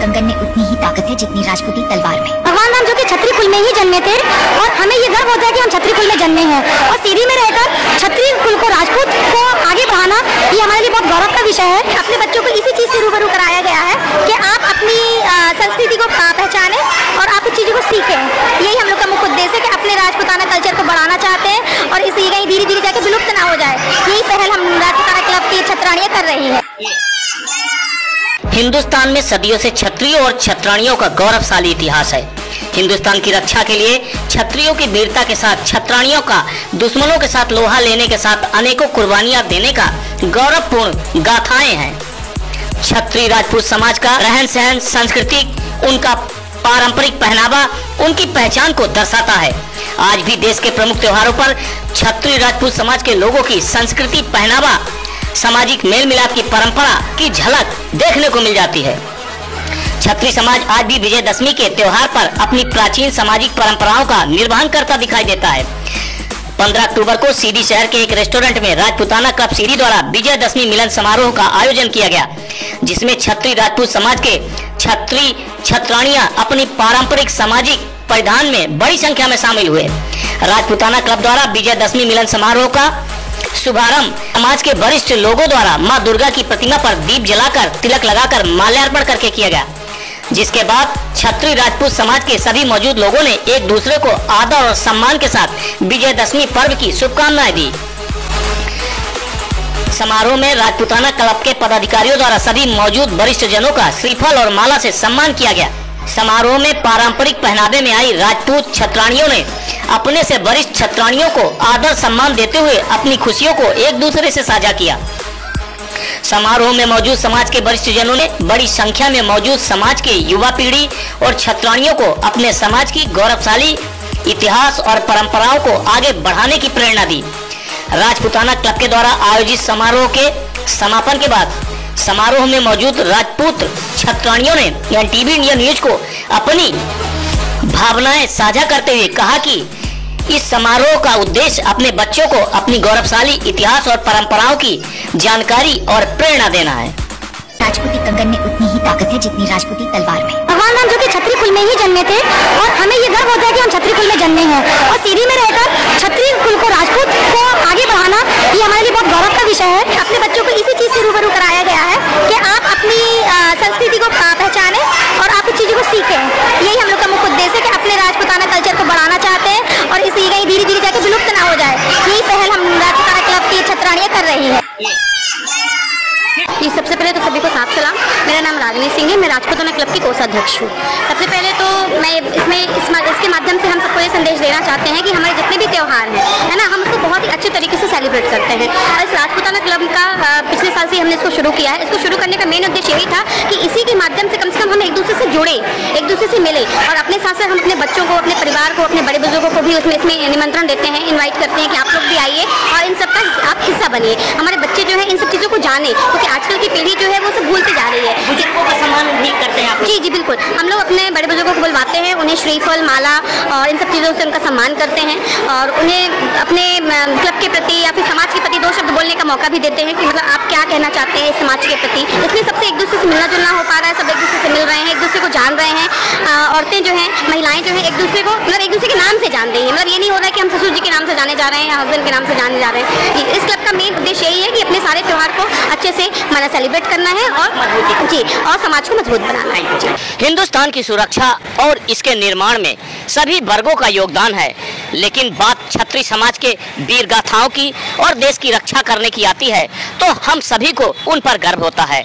कंगन में उतनी ही ताकत है जितनी राजपूती तलवार में। भगवान राम जो कि क्षत्रिय कुल में ही जन्मे थे और हमें ये गर्व होता है कि हम क्षत्रिय कुल में जन्मे हैं और सीढ़ी में रहकर क्षत्रिय कुल को, राजपूत को आगे बढ़ाना ये हमारे लिए बहुत गौरव का विषय है। अपने बच्चों को इसी चीज से रूबरू कराया गया है कि आप अपनी संस्कृति को पहचाने और आप उस चीजों को सीखें। यही हम लोग का मुख्य उद्देश्य है कि अपने राजपूताना कल्चर को बढ़ाना चाहते हैं और इसे कहीं धीरे धीरे जाके विलुप्त ना हो जाए। यही पहल हम राजपूताना क्लब की छत्राणियां कर रही है। हिंदुस्तान में सदियों से क्षत्रियों और क्षत्राणियों का गौरवशाली इतिहास है। हिंदुस्तान की रक्षा के लिए क्षत्रियों की वीरता के साथ क्षत्राणियों का दुश्मनों के साथ लोहा लेने के साथ अनेकों कुर्बानियां देने का गौरवपूर्ण गाथाएं हैं। क्षत्रिय राजपूत समाज का रहन सहन, संस्कृति, उनका पारंपरिक पहनावा उनकी पहचान को दर्शाता है। आज भी देश के प्रमुख त्योहारों पर क्षत्रिय राजपूत समाज के लोगों की संस्कृति, पहनावा, सामाजिक मेल मिलाप की परंपरा की झलक देखने को मिल जाती है। क्षत्रिय समाज आज भी विजयदशमी के त्योहार पर अपनी प्राचीन सामाजिक परंपराओं का निर्वहन करता दिखाई देता है। 15 अक्टूबर को सीधी शहर के एक रेस्टोरेंट में राजपूताना क्लब सीधी द्वारा विजयदशमी मिलन समारोह का आयोजन किया गया, जिसमें क्षत्रिय राजपूत समाज के क्षत्रिय क्षत्राणियां अपनी पारंपरिक सामाजिक परिधान में बड़ी संख्या में शामिल हुए। राजपूताना क्लब द्वारा विजयदशमी मिलन समारोह का शुभारंभ समाज के वरिष्ठ लोगों द्वारा मां दुर्गा की प्रतिमा पर दीप जलाकर, तिलक लगाकर माल्यार्पण करके किया गया, जिसके बाद क्षत्रिय राजपूत समाज के सभी मौजूद लोगों ने एक दूसरे को आदर और सम्मान के साथ विजयदशमी पर्व की शुभकामनाएं दी। समारोह में राजपूताना क्लब के पदाधिकारियों द्वारा सभी मौजूद वरिष्ठ जनों का श्रीफल और माला से सम्मान किया गया। समारोह में पारंपरिक पहनावे में आई राजपूत क्षत्राणियों ने अपने से वरिष्ठ क्षत्राणियों को आदर सम्मान देते हुए अपनी खुशियों को एक दूसरे से साझा किया। समारोह में मौजूद समाज के वरिष्ठ जनों ने बड़ी संख्या में मौजूद समाज के युवा पीढ़ी और क्षत्राणियों को अपने समाज की गौरवशाली इतिहास और परंपराओं को आगे बढ़ाने की प्रेरणा दी। राजपूताना क्लब के द्वारा आयोजित समारोह के समापन के बाद समारोह में मौजूद राजपूत क्षत्राणियों ने एनटीवी इंडिया न्यूज को अपनी भावनाएं साझा करते हुए कहा कि इस समारोह का उद्देश्य अपने बच्चों को अपनी गौरवशाली इतिहास और परंपराओं की जानकारी और प्रेरणा देना है। राजपूती कंगन में उतनी ही ताकत है जितनी राजपूती तलवार में। भगवान राम जो कि क्षत्रिय कुल में ही जन्मे थे और हमें ये गर्व होता है कि हम क्षत्रिय कुल में जन्मे हैं और सीढ़ी में रहकर क्षत्रिय कुल को, राजपूत को आगे बढ़ाना ये हमारे लिए बहुत गौरव का विषय है। अपने बच्चों को इसी चीज से रूबरू कराया गया है कि आप अपनी संस्कृति को पहचाने और आप उस चीजों को सीखें। यही हम लोग का मुख्य उद्देश्य है कि अपने राजपूताना कल्चर को बढ़ाना चाहते हैं और इसे कहीं धीरे धीरे जाके विलुप्त ना हो जाए। यही पहल हम राजपूताना क्लब की छत्राणियां कर रही है। सबसे पहले तो सभी को साफ सलाम। मेरा नाम रागिनी सिंह है, मैं राजपूताना क्लब की कोषाध्यक्ष हूँ। सबसे पहले तो मैं इसके माध्यम से हम सबको ये संदेश देना चाहते हैं कि हमारे जितने भी त्यौहार हैं, है ना, हम उसको बहुत ही अच्छे तरीके से सेलिब्रेट करते हैं। और इस राजपूताना क्लब का पिछले साल से हमने इसको शुरू किया है। इसको शुरू करने का मेन उद्देश्य यही था कि इसी के माध्यम से कम हम एक दूसरे से जुड़े, एक दूसरे से मिले और अपने साथ साथ हम अपने बच्चों को, अपने परिवार को, अपने बड़े बुजुर्गों को भी इसमें निमंत्रण देते हैं, इन्वाइट करते हैं कि आप लोग भी आइए और इन सब का आप हिस्सा बनिए। हमारे बच्चे जो है इन सब चीज़ों को जाने, क्योंकि आजकल की पीढ़ी जो है वो सब भूलते जा रही है। बुजुर्गों का सम्मान भी करते हैं आप? जी बिल्कुल, हम लोग अपने बड़े बुजुर्गों को बुलवाते हैं, उन्हें श्रीफल, माला और इन सब चीज़ों से उनका सम्मान करते हैं और उन्हें अपने क्लब के प्रति या फिर समाज के प्रति 2 शब्द बोलने का मौका भी देते हैं कि मतलब आप क्या कहना चाहते हैं इस समाज के प्रति। इसलिए सबसे एक दूसरे से मिलना जुलना हो पा रहा है, सब एक दूसरे से मिल रहे हैं, एक दूसरे को जान रहे हैं। औरतें जो हैं, महिलाएं जो हैं, एक दूसरे को मतलब एक दूसरे के नाम से जान रही है। मतलब ये नहीं हो रहा है कि हम ससुर जी के नाम से जाने जा रहे हैं या हस्बैंड के नाम से जाने जा रहे हैं। इस क्लब का मेन उद्देश्य यही है कि अपने सारे त्यौहार को अच्छे से सेलिब्रेट करना है और और समाज को मजबूत बनाना है। हिंदुस्तान की सुरक्षा और इसके निर्माण में सभी वर्गों का योगदान है, लेकिन बात क्षत्रिय समाज के वीर गाथाओं की और देश की रक्षा करने की आती है तो हम सभी को उन पर गर्व होता है।